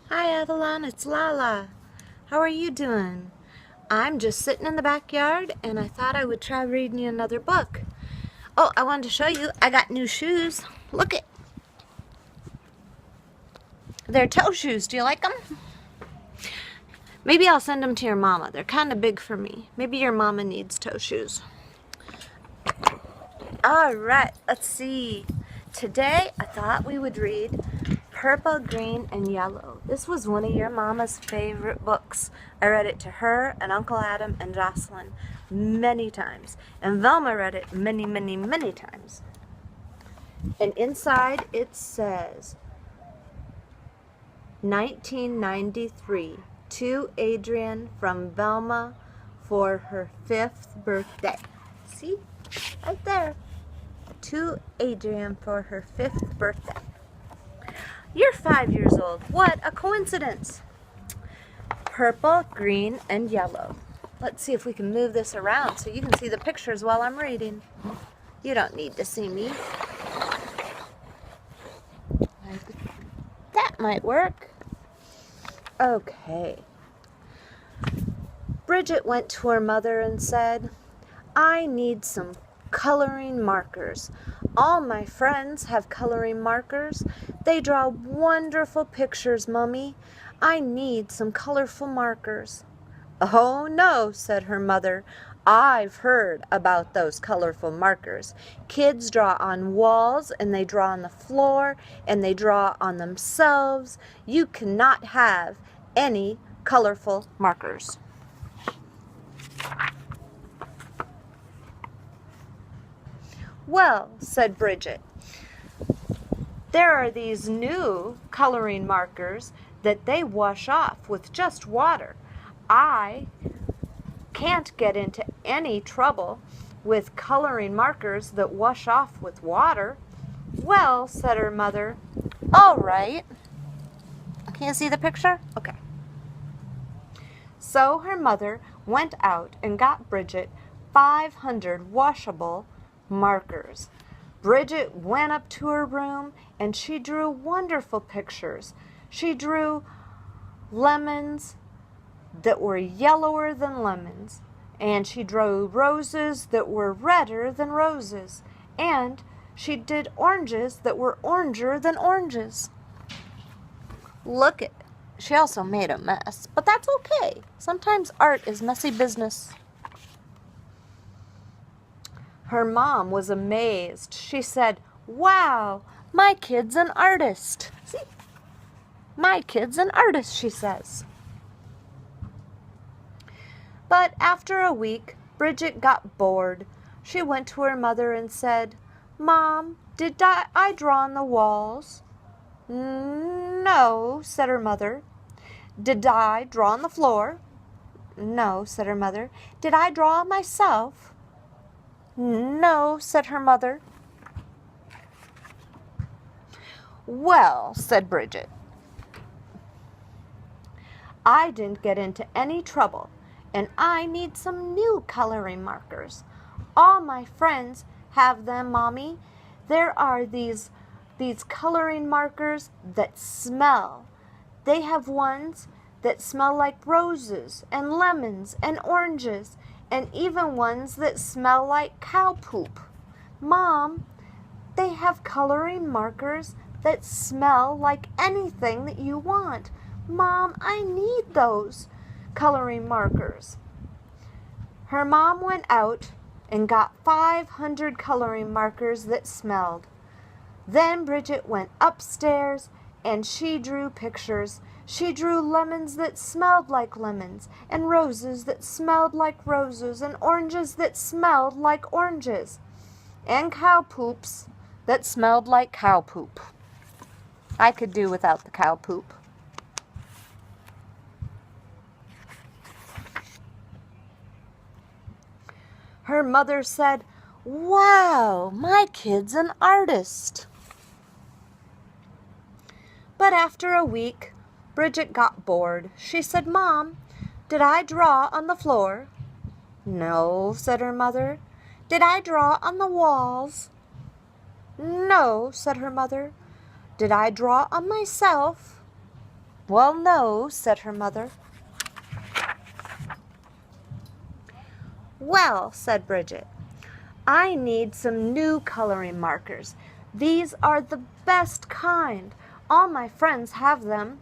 Hi Avalon, it's Lala. How are you doing? I'm just sitting in the backyard and I thought I would try reading you another book. Oh, I wanted to show you, I got new shoes. Look it. They're toe shoes. Do you like them? Maybe I'll send them to your mama. They're kind of big for me. Maybe your mama needs toe shoes. All right, let's see. Today I thought we would read Purple, Green, and Yellow. This was one of your mama's favorite books. I read it to her and Uncle Adam and Jocelyn many times. And Velma read it many, many, many times. And inside it says, 1993, to Adrian from Velma for her 5th birthday. See? Right there. To Adrian for her 5th birthday. You're 5 years old. What a coincidence. Purple, green, and yellow. Let's see if we can move this around so you can see the pictures while I'm reading. You don't need to see me. That might work. Okay. Bridget went to her mother and said, I need some coloring markers. All my friends have coloring markers. They draw wonderful pictures, Mummy. I need some colorful markers. Oh, no, said her mother. I've heard about those colorful markers. Kids draw on walls, and they draw on the floor, and they draw on themselves. You cannot have any colorful markers. Well, said Bridget, there are these new coloring markers that they wash off with just water. I can't get into any trouble with coloring markers that wash off with water. Well, said her mother, all right. Can you see the picture? Okay. So her mother went out and got Bridget 500 washable markers. Bridget went up to her room and she drew wonderful pictures. She drew lemons that were yellower than lemons, and she drew roses that were redder than roses, and she did oranges that were oranger than oranges. Look at, she also made a mess, but that's okay. Sometimes art is messy business. Her mom was amazed. She said, wow, my kid's an artist. See? My kid's an artist, she says. But after a week, Bridget got bored. She went to her mother and said, Mom, did I draw on the walls? No, said her mother. Did I draw on the floor? No, said her mother. Did I draw on myself? No, said her mother. Well, said Bridget, I didn't get into any trouble, and I need some new coloring markers. All my friends have them, Mommy. There are these coloring markers that smell. They have ones that smell like roses and lemons and oranges, and even ones that smell like cow poop. Mom, they have coloring markers that smell like anything that you want. Mom, I need those coloring markers. Her mom went out and got 500 coloring markers that smelled. Then Bridget went upstairs and she drew pictures. She drew lemons that smelled like lemons, and roses that smelled like roses, and oranges that smelled like oranges, and cow poops that smelled like cow poop. I could do without the cow poop. Her mother said, wow, my kid's an artist. But after a week, Bridget got bored. She said, Mom, did I draw on the floor? No, said her mother. Did I draw on the walls? No, said her mother. Did I draw on myself? Well, no, said her mother. Well, said Bridget, I need some new coloring markers. These are the best kind. All my friends have them.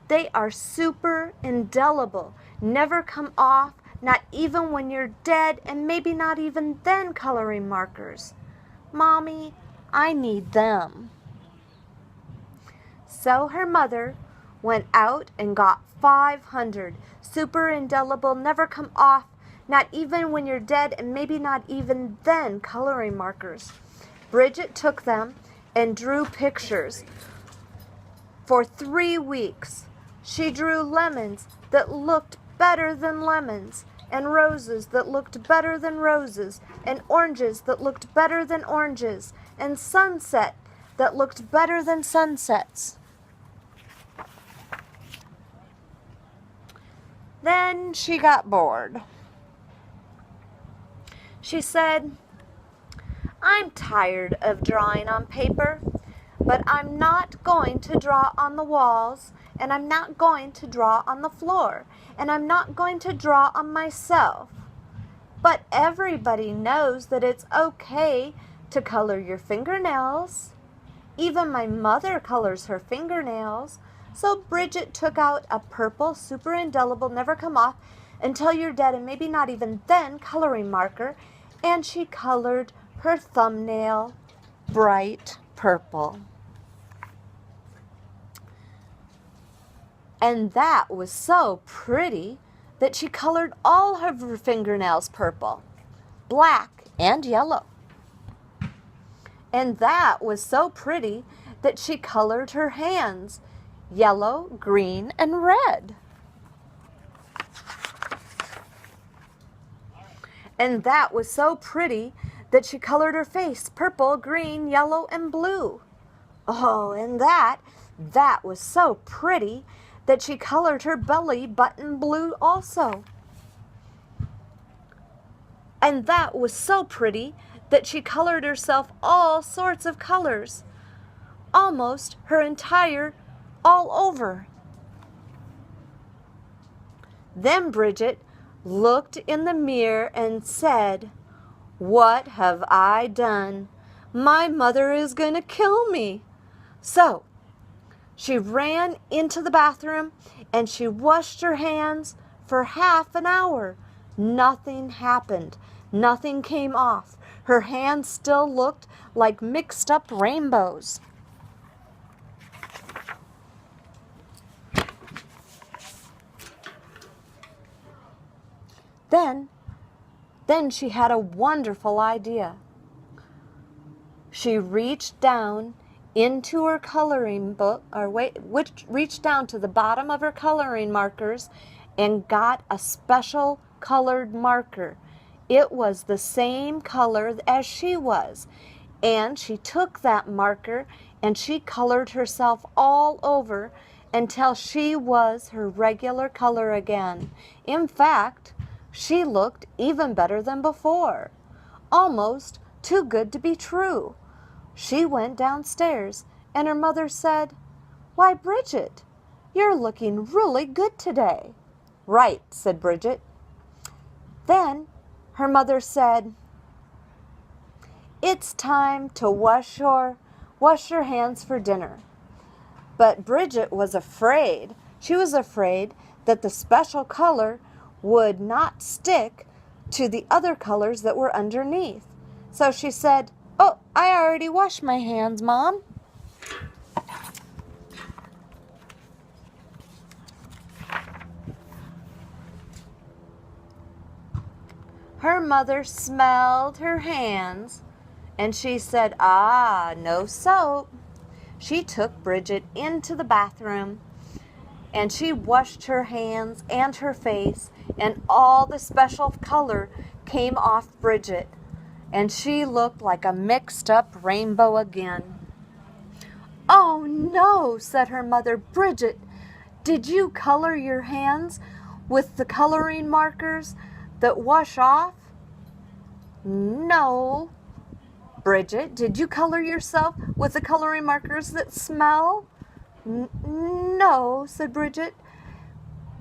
They are super indelible, never come off, not even when you're dead, and maybe not even then coloring markers. Mommy, I need them. So her mother went out and got 500 super indelible, never come off, not even when you're dead, and maybe not even then coloring markers. Bridget took them and drew pictures for 3 weeks. She drew lemons that looked better than lemons, and roses that looked better than roses, and oranges that looked better than oranges, and sunset that looked better than sunsets. Then she got bored. She said, I'm tired of drawing on paper, but I'm not going to draw on the walls, and I'm not going to draw on the floor, and I'm not going to draw on myself. But everybody knows that it's okay to color your fingernails. Even my mother colors her fingernails. So Bridget took out a purple, super indelible, never come off until you're dead, and maybe not even then, coloring marker, and she colored her thumbnail bright purple. And that was so pretty that she colored all of her fingernails purple, black, and yellow. And that was so pretty that she colored her hands yellow, green, and red. And that was so pretty that she colored her face purple, green, yellow, and blue. Oh, and that was so pretty that she colored her belly button blue also. And that was so pretty that she colored herself all sorts of colors, almost her entire all over. Then Bridget looked in the mirror and said, What have I done? My mother is going to kill me. So she ran into the bathroom and she washed her hands for half an hour. Nothing happened. Nothing came off. Her hands still looked like mixed up rainbows. Then she had a wonderful idea. She reached down into her coloring book, reached down to the bottom of her coloring markers and got a special colored marker. It was the same color as she was. And she took that marker and she colored herself all over until she was her regular color again. In fact, she looked even better than before. Almost too good to be true. She went downstairs and her mother said, Why, Bridget, you're looking really good today. Right, said Bridget. Then her mother said, It's time to wash your hands for dinner. But Bridget was afraid. She was afraid that the special color would not stick to the other colors that were underneath. So she said, Oh, I already washed my hands, Mom. Her mother smelled her hands and she said, no soap. She took Bridget into the bathroom and she washed her hands and her face, and all the special color came off Bridget, and she looked like a mixed up rainbow again. Oh no, said her mother. Bridget, did you color your hands with the coloring markers that wash off? No. Bridget, did you color yourself with the coloring markers that smell? No, said Bridget.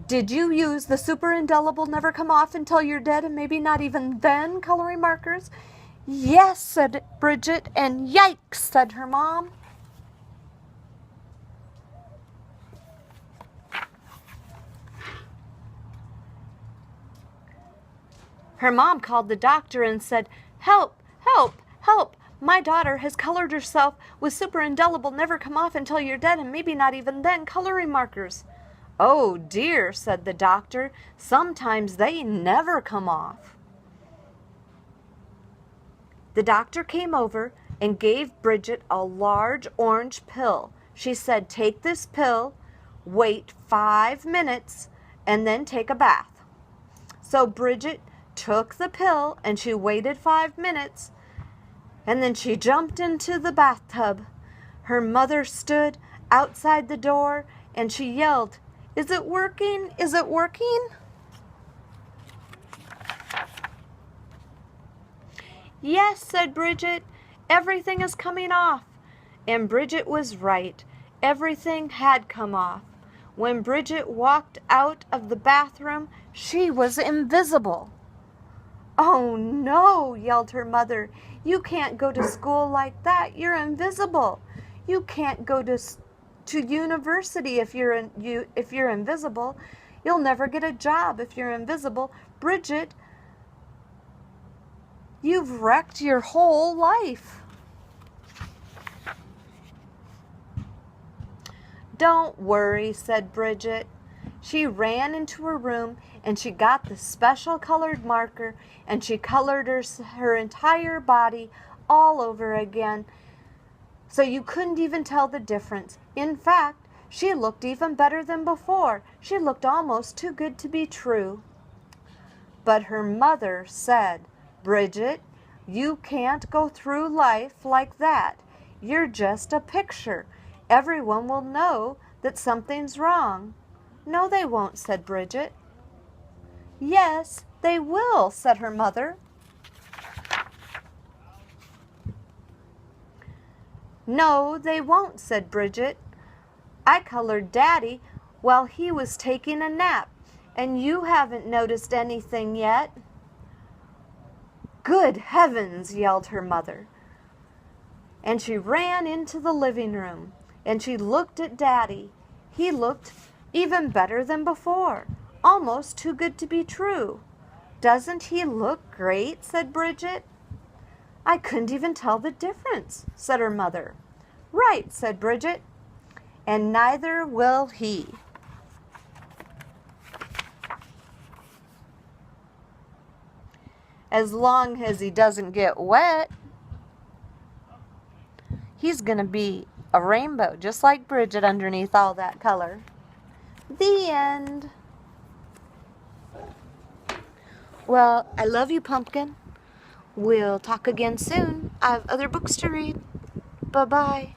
Did you use the super indelible never come off until you're dead and maybe not even then coloring markers? Yes, said Bridget, and yikes, said her mom. Her mom called the doctor and said, "Help, help, help. My daughter has colored herself with super indelible never come off until you're dead and maybe not even then coloring markers." "Oh dear," said the doctor, "sometimes they never come off." The doctor came over and gave Bridget a large orange pill. She said, "Take this pill, wait 5 minutes, and then take a bath." So Bridget took the pill and she waited 5 minutes, and then she jumped into the bathtub. Her mother stood outside the door and she yelled, "Is it working? Is it working?" "Yes," said Bridget, "everything is coming off." And Bridget was right. Everything had come off. When Bridget walked out of the bathroom, she was invisible. "Oh no," yelled her mother. "You can't go to school like that. You're invisible. You can't go to university if you're invisible. You'll never get a job if you're invisible. Bridget, you've wrecked your whole life." "Don't worry," said Bridget. She ran into her room and she got the special colored marker and she colored her entire body all over again, so you couldn't even tell the difference. In fact, she looked even better than before. She looked almost too good to be true. But her mother said, "Bridget, you can't go through life like that. You're just a picture. Everyone will know that something's wrong." "No, they won't," said Bridget. "Yes, they will," said her mother. "No, they won't," said Bridget. "I colored Daddy while he was taking a nap, and you haven't noticed anything yet." "Good heavens," yelled her mother. And she ran into the living room and she looked at Daddy. He looked even better than before, almost too good to be true. "Doesn't he look great?" said Bridget. "I couldn't even tell the difference," said her mother. "Right," said Bridget. "And neither will he." As long as he doesn't get wet, he's going to be a rainbow, just like Bridget underneath all that color. The end. Well, I love you, Pumpkin. We'll talk again soon. I have other books to read. Bye-bye.